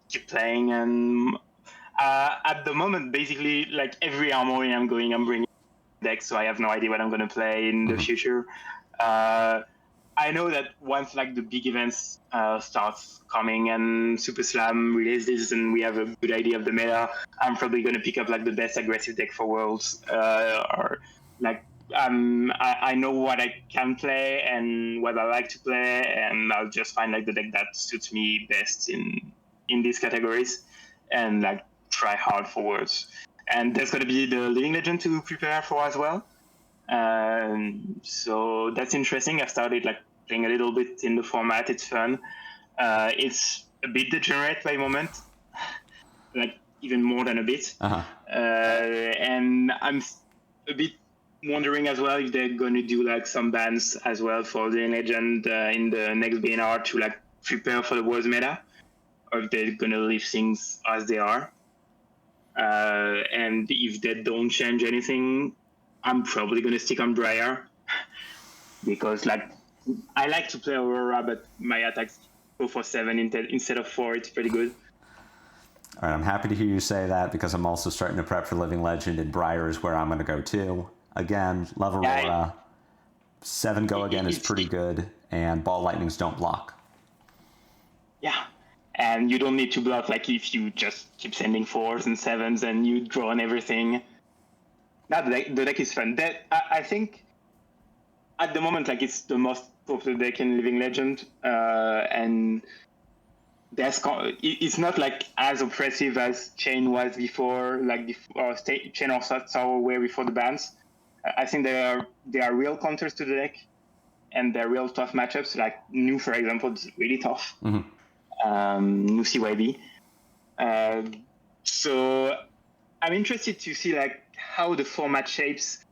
keep playing, and at the moment, basically like every armory I'm bringing decks, so I have no idea what I'm gonna play in the future. I know that once like the big events starts coming and Super Slam releases and we have a good idea of the meta, I'm probably going to pick up like the best aggressive deck for Worlds, or like I know what I can play and what I like to play, and I'll just find like the deck that suits me best in these categories and like try hard for Worlds. And there's going to be the Living Legend to prepare for as well. So that's interesting. I started like playing a little bit in the format. It's fun. It's a bit degenerate by moment, like even more than a bit. And I'm a bit wondering as well if they're going to do like some bans as well for the Legend in the next BNR to like prepare for the World's meta, or if they're going to leave things as they are. And if they don't change anything, I'm probably going to stick on Briar because like I like to play Aurora, but my attacks go for 7 instead of 4. It's pretty good. All right, I'm happy to hear you say that because I'm also starting to prep for Living Legend, and Briar is where I'm going to go too. Again, love Aurora. 7 go again is pretty good, and Ball Lightnings don't block. Yeah, and you don't need to block like if you just keep sending 4s and 7s and you draw on everything. Now the deck is fun. I think at the moment like it's the most popular deck in Living Legend, and it's not like as oppressive as Chain was before, or Chain or Sour were before the bans. I think there are real counters to the deck, and there are real tough matchups. Like New, for example, is really tough. New CYB. So I'm interested to see like how the format shapes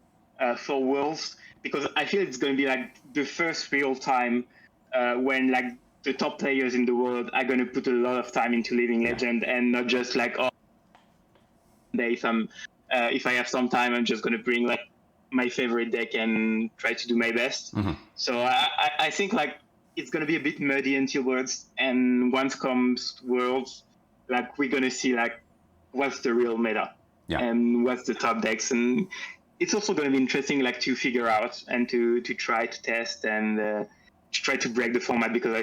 for Worlds, because I feel it's going to be like the first real time when like the top players in the world are going to put a lot of time into Living Legend and not just like, oh, if I have some time, I'm just going to bring like my favorite deck and try to do my best. So I think like it's going to be a bit muddy until Worlds, and once comes Worlds, like we're going to see like what's the real meta. and what's the top decks. And it's also going to be interesting, like, to figure out and to try to test and to try to break the format, because I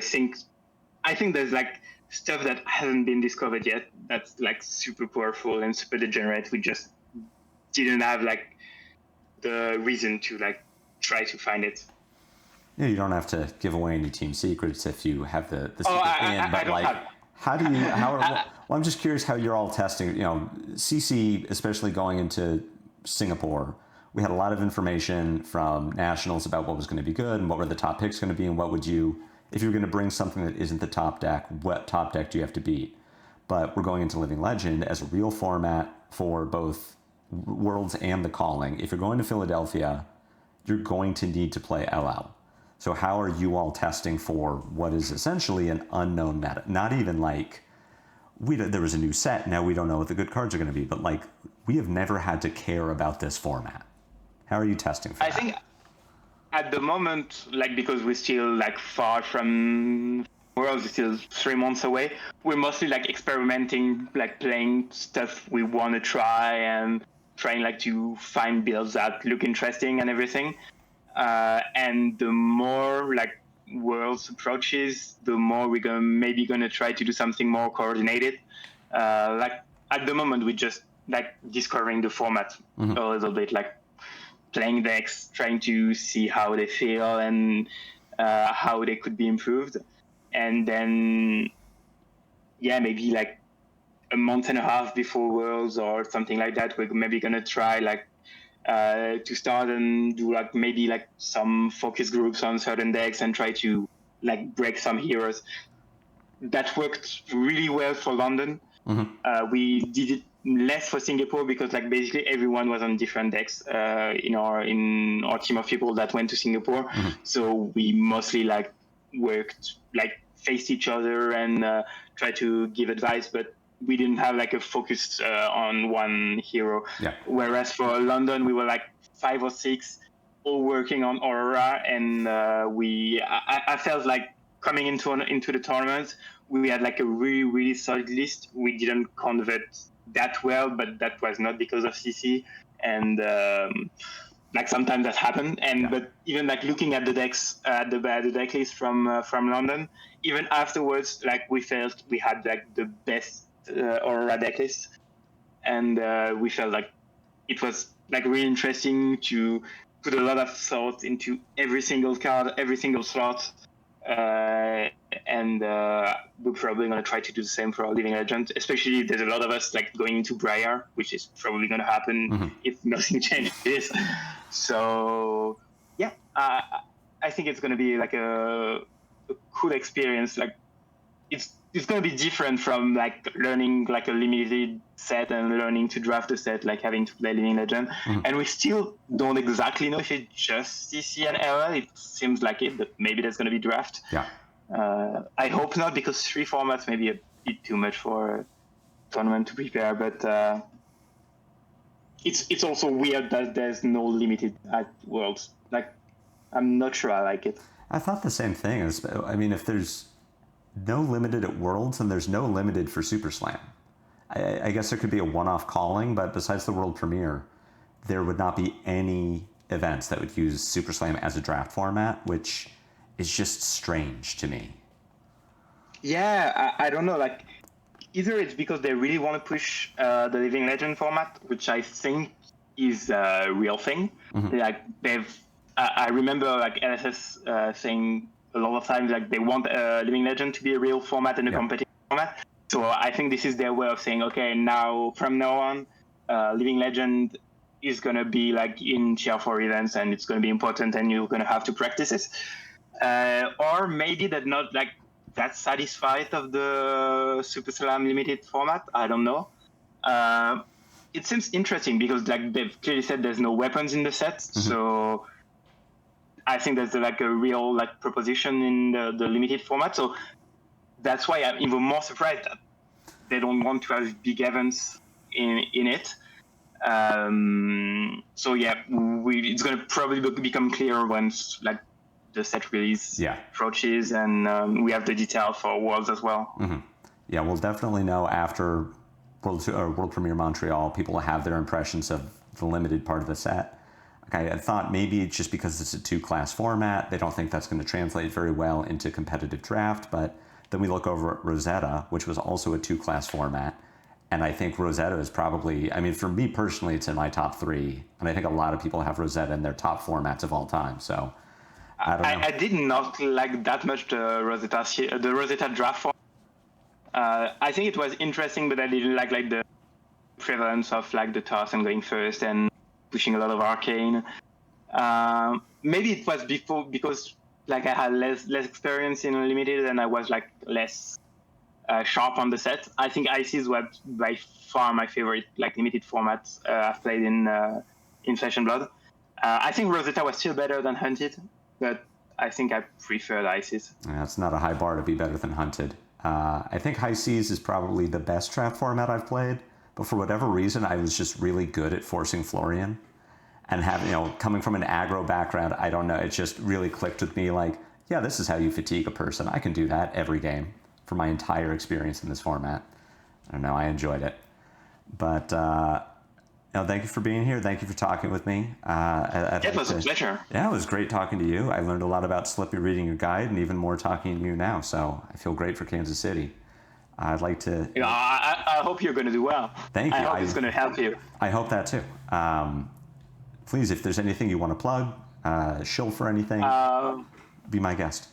think there's like stuff that hasn't been discovered yet that's like super powerful and super degenerate. We just didn't have like the reason to like try to find it. Yeah, you don't have to give away any team secrets if you have the secret I don't have. Well, I'm just curious how you're all testing. You know, CC, especially going into Singapore, we had a lot of information from nationals about what was going to be good and what were the top picks going to be, and what would you, if you're going to bring something that isn't the top deck, what top deck do you have to beat? But we're going into Living Legend as a real format for both Worlds and the Calling. If you're going to Philadelphia, you're going to need to play LL. So how are you all testing for what is essentially an unknown meta? Not even like, there was a new set, now we don't know what the good cards are going to be, but like, we have never had to care about this format. How are you testing for that? I think at the moment, like, because we're still like far from Worlds, it's still 3 months away, we're mostly like experimenting, like playing stuff we want to try and trying like to find builds that look interesting and everything. And the more like Worlds approaches, the more we're maybe gonna try to do something more coordinated. Like at the moment, we're just like discovering the format a little bit, like playing decks, trying to see how they feel and how they could be improved. And then, yeah, maybe like a month and a half before Worlds or something like that, we're maybe gonna try like to start and do like maybe like some focus groups on certain decks and try to like break some heroes. That worked really well for London. We did it less for Singapore because like basically everyone was on different decks in our team of people that went to Singapore. So we mostly like worked, like faced each other and tried to give advice, but we didn't have like a focus on one hero. Whereas for London, we were like 5 or 6 all working on Aurora, and I felt like coming into the tournament, we had like a really, really solid list. We didn't convert that well, but that was not because of CC. And like sometimes that happened. And but even like looking at the decks, the deck list from London, even afterwards, like we felt we had like the best Aurora deck list, and we felt like it was like really interesting to put a lot of thought into every single card, every single slot. And we're probably going to try to do the same for our Living Legend, especially there's a lot of us like going into Briar, which is probably going to happen if nothing changes. So yeah, I think it's going to be like a cool experience. Like it's going to be different from like learning like a limited set and learning to draft a set, like having to play Living Legend. And we still don't exactly know if it's just CC and LL. It seems like it, but maybe there's going to be draft. I hope not, because 3 formats may be a bit too much for a tournament to prepare. But it's also weird that there's no limited at Worlds. Like, I'm not sure I like it. I thought the same thing. I mean, if there's no limited at Worlds and there's no limited for Super Slam, I guess there could be a one-off calling, but besides the world premiere, there would not be any events that would use Super Slam as a draft format, which is just strange to me. Yeah, I don't know. Like, either it's because they really want to push the Living Legend format, which I think is a real thing. Like I remember like LSS saying a lot of times like they want Living Legend to be a real format and a competitive format. So I think this is their way of saying, okay, from now on, Living Legend is going to be like in tier 4 events and it's going to be important and you're going to have to practice it. Or maybe they're not like that satisfied of the Super Slam limited format. I don't know. It seems interesting because like they've clearly said there's no weapons in the set. So I think there's like a real like proposition in the limited format. So that's why I'm even more surprised that they don't want to have big events in it. So yeah, it's going to probably become clear once like the set release approaches and we have the detail for Worlds as well. Yeah, we'll definitely know after World Premiere Montreal, people have their impressions of the limited part of the set. I thought maybe it's just because it's a 2-class format, they don't think that's going to translate very well into competitive draft, but then we look over at Rosetta, which was also a 2-class format, and I think Rosetta is probably, I mean, for me personally, it's in my top 3, and I think a lot of people have Rosetta in their top formats of all time, so I don't know. I did not like that much the Rosetta draft form. I think it was interesting, but I didn't like the prevalence of like the toss and going first and pushing a lot of arcane. Maybe it was before because like I had less experience in limited and I was like less sharp on the set. I think ICs was by far my favorite like limited format I've played in Flesh and Blood. I think Rosetta was still better than Hunted, but I think I preferred ICs. Yeah, it's not a high bar to be better than Hunted. I think High Seas is probably the best draft format I've played. But for whatever reason, I was just really good at forcing Florian. And having, coming from an aggro background, I don't know, it just really clicked with me like, yeah, this is how you fatigue a person. I can do that every game for my entire experience in this format. I don't know, I enjoyed it. But, thank you for being here. Thank you for talking with me. It was a pleasure. Yeah, it was great talking to you. I learned a lot about Slippy reading your guide and even more talking to you now. So I feel great for Kansas City. I'd like to... I hope you're going to do well. Thank you. I hope it's going to help you. I hope that too. Please, if there's anything you want to plug, shill for anything, be my guest.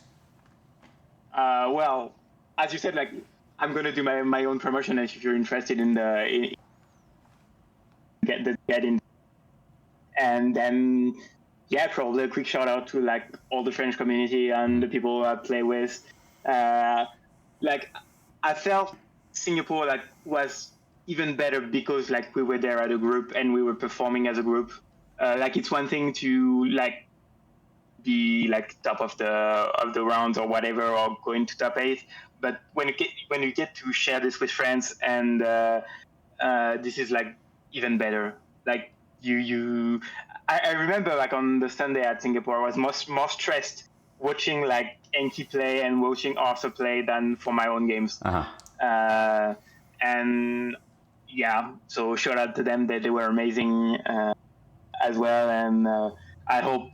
Well, as you said, like I'm going to do my own promotion. If you're interested in get in, and then probably a quick shout out to like all the French community and the people I play with. Like I felt Singapore like was even better because like we were there as a group and we were performing as a group. Like it's one thing to like be like top of the rounds or whatever, or going to top 8, but when you get to share this with friends, and this is like even better. Like I remember like on the Sunday at Singapore, I was more stressed watching like Enki play and watching Arthur play than for my own games. And so shout out to them, that they were amazing as well, and I hope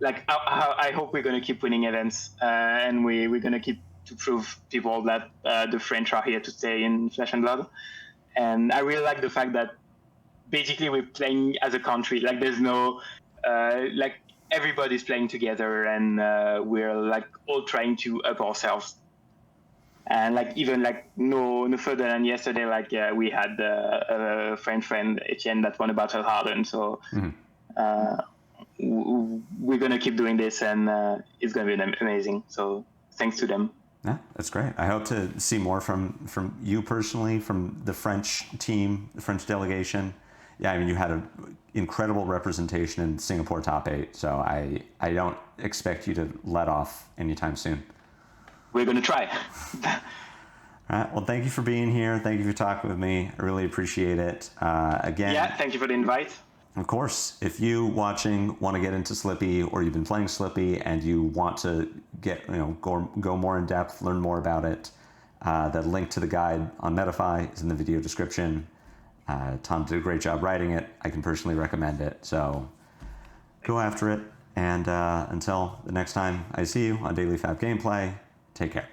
I hope we're going to keep winning events, and we're going to keep to prove people that the French are here to stay in Flesh and Blood. And I really like the fact that basically we're playing as a country. Like there's no like everybody's playing together, and we're like all trying to up ourselves. And like even like no further than yesterday, like we had a French friend Etienne that won a battle hardened. So we're gonna keep doing this, and it's gonna be amazing. So thanks to them. Yeah, that's great. I hope to see more from you personally, from the French team, the French delegation. Yeah, I mean, you had an incredible representation in Singapore top 8, so I don't expect you to let off anytime soon. We're going to try. All right. Well, thank you for being here. Thank you for talking with me. I really appreciate it. Again. Yeah, thank you for the invite. Of course, if you watching want to get into Slippy, or you've been playing Slippy and you want to get, go more in depth, learn more about it, the link to the guide on Metafy is in the video description. Tom did a great job writing it. I can personally recommend it. So go after it. And until the next time I see you on Daily Fab Gameplay, take care.